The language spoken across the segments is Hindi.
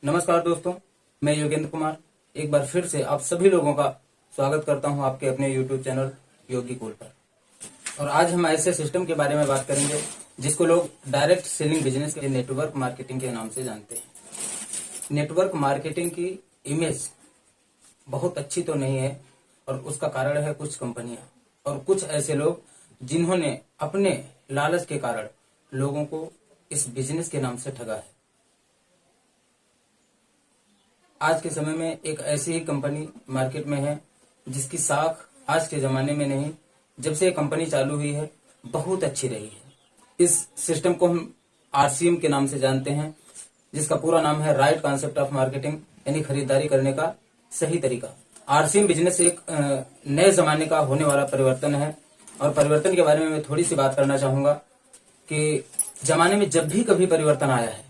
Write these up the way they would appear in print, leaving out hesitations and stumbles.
नमस्कार दोस्तों, मैं योगेंद्र कुमार एक बार फिर से आप सभी लोगों का स्वागत करता हूं आपके अपने YouTube चैनल योगी कूल पर। और आज हम ऐसे सिस्टम के बारे में बात करेंगे जिसको लोग डायरेक्ट सेलिंग बिजनेस के नेटवर्क मार्केटिंग के नाम से जानते हैं। नेटवर्क मार्केटिंग की इमेज बहुत अच्छी तो नहीं है और उसका कारण है कुछ कंपनियां और कुछ ऐसे लोग जिन्होंने अपने लालच के कारण लोगों को इस बिजनेस के नाम से ठगा है। आज के समय में एक ऐसी ही कंपनी मार्केट में है जिसकी साख आज के जमाने में नहीं, जब से ये कंपनी चालू हुई है बहुत अच्छी रही है। इस सिस्टम को हम आरसीएम के नाम से जानते हैं, जिसका पूरा नाम है राइट कॉन्सेप्ट ऑफ मार्केटिंग, यानी खरीदारी करने का सही तरीका। आरसीएम बिजनेस एक नए जमाने का होने वाला परिवर्तन है और परिवर्तन के बारे में मैं थोड़ी सी बात करना चाहूंगा कि जमाने में जब भी कभी परिवर्तन आया है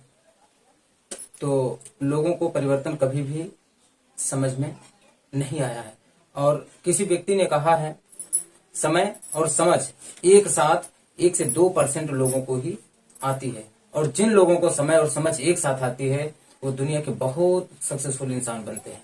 तो लोगों को परिवर्तन कभी भी समझ में नहीं आया है। और किसी व्यक्ति ने कहा है, समय और समझ एक साथ 1 से 2% लोगों को ही आती है, और जिन लोगों को समय और समझ एक साथ आती है वो दुनिया के बहुत सक्सेसफुल इंसान बनते हैं।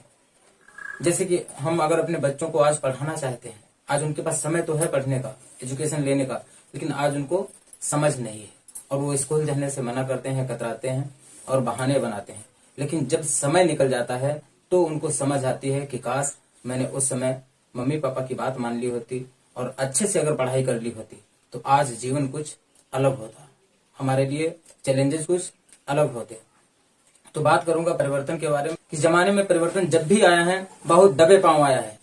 जैसे कि हम अगर अपने बच्चों को आज पढ़ाना चाहते हैं, आज उनके पास समय तो है पढ़ने का, एजुकेशन लेने का, लेकिन आज उनको समझ नहीं है और वो स्कूल जाने से मना करते हैं, कतराते हैं और बहाने बनाते हैं। लेकिन जब समय निकल जाता है तो उनको समझ आती है कि काश मैंने उस समय मम्मी पापा की बात मान ली होती और अच्छे से अगर पढ़ाई कर ली होती तो आज जीवन कुछ अलग होता, हमारे लिए चैलेंजेस कुछ अलग होते। तो बात करूंगा परिवर्तन के बारे में कि जमाने में परिवर्तन जब भी आया है बहुत दबे पांव आया है,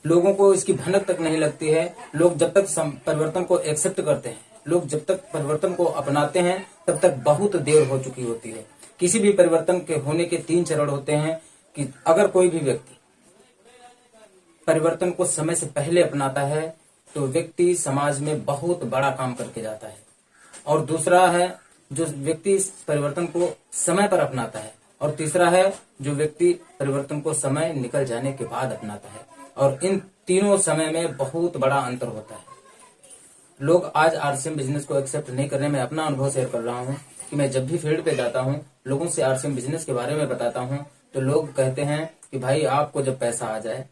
लोगों को इसकी भनक तक नहीं लगती है। लोग जब तक परिवर्तन को एक्सेप्ट करते हैं, लोग जब तक परिवर्तन को अपनाते हैं तब तक बहुत देर हो चुकी होती है। किसी भी परिवर्तन के होने के 3 चरण होते हैं कि अगर कोई भी व्यक्ति परिवर्तन को समय से पहले अपनाता है तो व्यक्ति समाज में बहुत बड़ा काम करके जाता है, और दूसरा है जो व्यक्ति इस परिवर्तन को समय पर अपनाता है, और तीसरा है जो व्यक्ति परिवर्तन को समय निकल जाने के बाद अपनाता है। और इन तीनों समय में बहुत बड़ा अंतर होता है। लोग आज आरसीएम बिजनेस को एक्सेप्ट नहीं करने में अपना अनुभव शेयर कर रहा हूँ कि मैं जब भी फील्ड पे जाता हूँ, लोगों से आरसीएम बिजनेस के बारे में बताता हूँ तो लोग कहते हैं कि भाई आपको जब पैसा आ जाए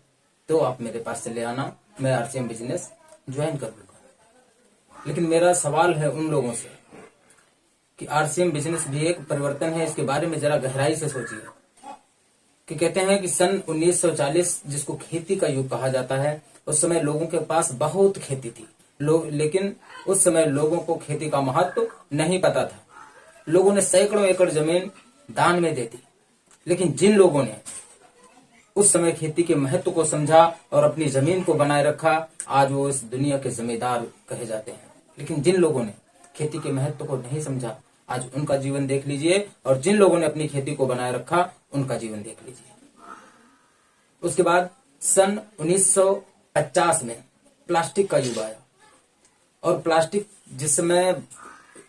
तो आप मेरे पास चले आना, मैं आरसीएम बिजनेस ज्वाइन कर लूंगा। लेकिन मेरा सवाल है उन लोगों से कि आरसीएम बिजनेस भी एक परिवर्तन है, इसके बारे में जरा गहराई से सोचिए। कि कहते हैं कि सन 1940 जिसको खेती का युग कहा जाता है, उस समय लोगों के पास बहुत खेती थी, लेकिन उस समय लोगों को खेती का महत्व नहीं पता था। लोगों ने सैकड़ों एकड़ जमीन दान में दे दी, लेकिन जिन लोगों ने उस समय खेती के महत्व को समझा और अपनी जमीन को बनाए रखा, आज वो इस दुनिया के जमींदार कहे जाते हैं। लेकिन जिन लोगों ने खेती के महत्व को नहीं समझा, आज उनका जीवन देख लीजिए, और जिन लोगों ने अपनी खेती को बनाए रखा उनका जीवन देख लीजिए। उसके बाद सन 1950 में प्लास्टिक का युग आया, और प्लास्टिक जिस समय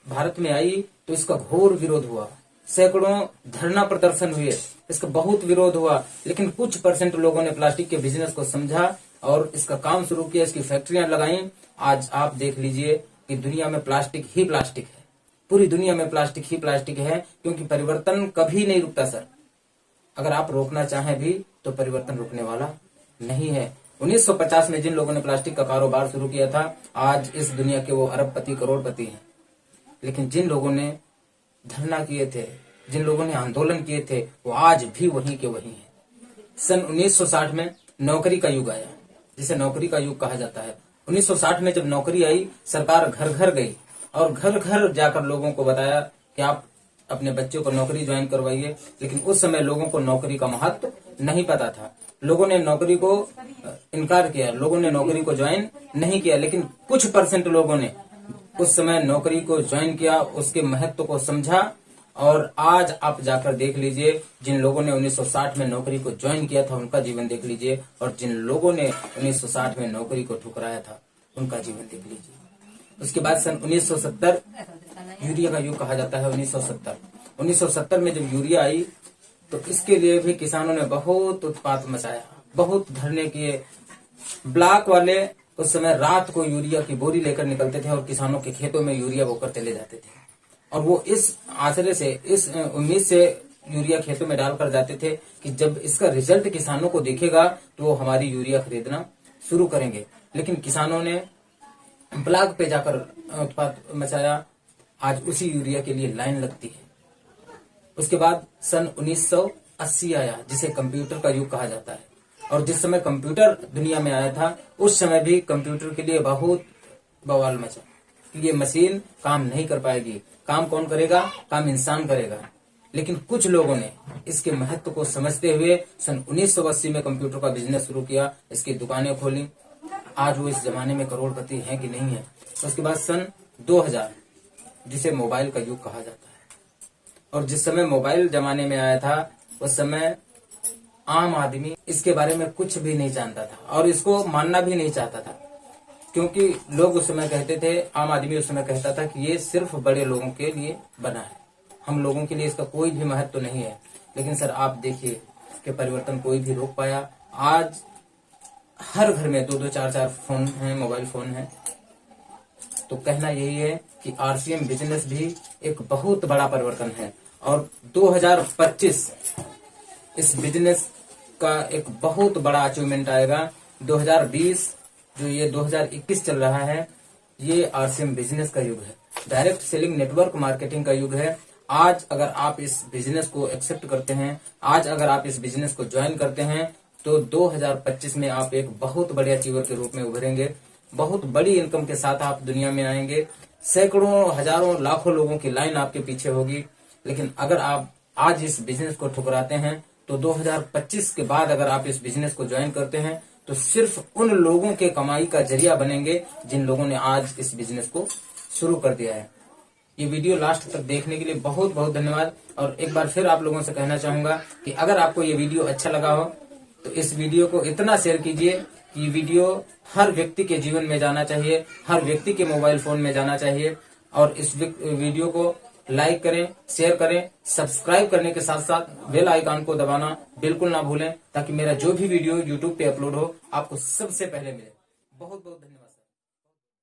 भारत में आई तो इसका घोर विरोध हुआ, सैकड़ों धरना प्रदर्शन हुए, इसका बहुत विरोध हुआ। लेकिन कुछ % लोगों ने प्लास्टिक के बिजनेस को समझा और इसका काम शुरू किया, इसकी फैक्ट्रियां लगाई। आज आप देख लीजिए कि दुनिया में प्लास्टिक ही प्लास्टिक है, पूरी दुनिया में प्लास्टिक ही प्लास्टिक है, क्योंकि परिवर्तन कभी नहीं रुकता सर। अगर आप रोकना चाहें भी तो परिवर्तन रुकने वाला नहीं है। 1950 में जिन लोगों ने प्लास्टिक का कारोबार शुरू किया था, आज इस दुनिया के वो अरबपति करोड़पति हैं। लेकिन जिन लोगों ने धरना किए थे, जिन लोगों ने आंदोलन किए थे, वो आज भी वहीं के वहीं हैं। सन 1960 में नौकरी का युग आया, जिसे नौकरी का युग कहा जाता है। 1960 में जब नौकरी आई, सरकार घर घर गई और घर घर जाकर लोगों को बताया कि आप अपने बच्चों को नौकरी ज्वाइन करवाइए। लेकिन उस समय लोगों को नौकरी का महत्व नहीं पता था, लोगों ने नौकरी को इनकार किया, लोगों ने नौकरी को ज्वाइन नहीं किया। लेकिन कुछ % लोगों ने उस समय नौकरी को ज्वाइन किया, उसके महत्व को समझा, और आज आप जाकर देख लीजिए जिन लोगों ने 1960 में नौकरी को ज्वाइन किया था उनका जीवन देख लीजिए, और जिन लोगों ने 1960 में नौकरी को ठुकराया था उनका जीवन देख लीजिए। उसके बाद सन 1970 यूरिया का युग कहा जाता है। 1970 में जब यूरिया आई तो इसके लिए भी किसानों ने बहुत उत्पात मचाया, बहुत धरने किए। ब्लॉक वाले उस समय रात को यूरिया की बोरी लेकर निकलते थे और किसानों के खेतों में यूरिया बोकर चले जाते थे। और वो इस आशरे से, इस उम्मीद से यूरिया खेतों में डालकर जाते थे कि जब इसका रिजल्ट किसानों को दिखेगा तो वो हमारी यूरिया खरीदना शुरू करेंगे। लेकिन किसानों ने ब्लॉक पे जाकर उत्पाद मचाया। आज उसी यूरिया के लिए लाइन लगती है। उसके बाद सन 1980 आया, जिसे कंप्यूटर का युग कहा जाता है। और जिस समय कंप्यूटर दुनिया में आया था, उस समय भी कंप्यूटर के लिए बहुत बवाल मचा कि ये मशीन काम नहीं कर पाएगी। काम कौन करेगा? काम इंसान करेगा। लेकिन कुछ लोगों ने इसके महत्व को समझते हुए सन 1980 में कंप्यूटर का बिजनेस शुरू किया, इसकी दुकानें खोली। आज वो इस जमाने में करोड़पति है कि नहीं है। उसके बाद सन 2000, जिसे मोबाइल का युग कहा जाता है। और जिस समय मोबाइल जमाने में आया था, उस समय आम आदमी इसके बारे में कुछ भी नहीं जानता था और इसको मानना भी नहीं चाहता था, क्योंकि लोग उस समय कहते थे, आम आदमी उस समय कहता था कि ये सिर्फ बड़े लोगों के लिए बना है, हम लोगों के लिए इसका कोई भी महत्व नहीं है। लेकिन सर आप देखिए कि परिवर्तन कोई भी रोक पाया। आज हर घर में 2-2, 4-4 फोन है, मोबाइल फोन है। तो कहना यही है कि आरसीएम बिजनेस भी एक बहुत बड़ा परिवर्तन है और 2025 इस बिजनेस का एक बहुत बड़ा अचीवमेंट आएगा। 2020 जो ये 2021 चल रहा है, ये आरसीएम बिजनेस का युग है, डायरेक्ट सेलिंग नेटवर्क मार्केटिंग का युग है। आज अगर आप इस बिजनेस को एक्सेप्ट करते हैं, आज अगर आप इस बिजनेस को ज्वाइन करते हैं, तो 2025 में आप एक बहुत बड़े अचीवर के रूप में उभरेंगे। बहुत बड़ी इनकम के साथ आप दुनिया में आएंगे। सैकड़ों, हजारों, लाखों लोगों की लाइन आपके पीछे होगी। लेकिन अगर आप आज इस बिजनेस को ठुकराते हैं, तो 2025 के बाद अगर आप इस बिजनेस को ज्वाइन करते हैं, तो सिर्फ उन लोगों के कमाई का जरिया बनेंगे जिन लोगों ने आज इस बिजनेस को शुरू कर दिया है। ये वीडियो लास्ट तक देखने के लिए बहुत बहुत धन्यवाद। और एक बार फिर आप लोगों से कहना चाहूंगा कि अगर आपको ये वीडियो अच्छा लगा हो तो इस वीडियो को इतना शेयर कीजिए कि ये वीडियो हर व्यक्ति के जीवन में जाना चाहिए, हर व्यक्ति के मोबाइल फोन में जाना चाहिए। और इस वीडियो को लाइक करें, शेयर करें, सब्सक्राइब करने के साथ साथ बेल आइकन को दबाना बिल्कुल ना भूलें, ताकि मेरा जो भी वीडियो यूट्यूब पे अपलोड हो आपको सबसे पहले मिले। बहुत बहुत धन्यवाद।